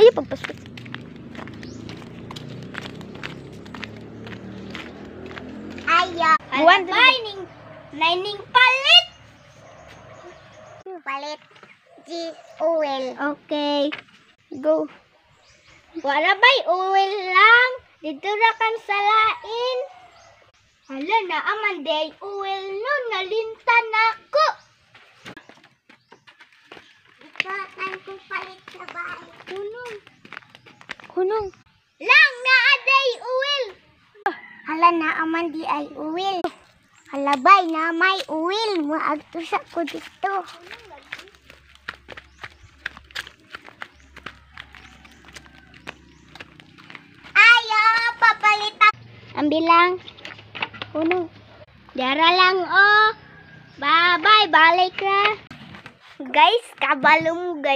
Ayo pagpasok. Ayo. Buwan Lining palit. Palit. Oil. Okay. Go. Wala ba'y oil lang? Dito ra kan salain. Hala na aman day oil no nalintan ako. Ikakan ko palit sa bahay. Kunong. Lang na aday oil. Hala na aman di ay oil. Halabay na may oil. Maagtusa ko dito. Ayo, papalitan. Ambil lang. Kunong. Dara lang oh. Bye-bye, balik na. Guys, kabalo mo guys.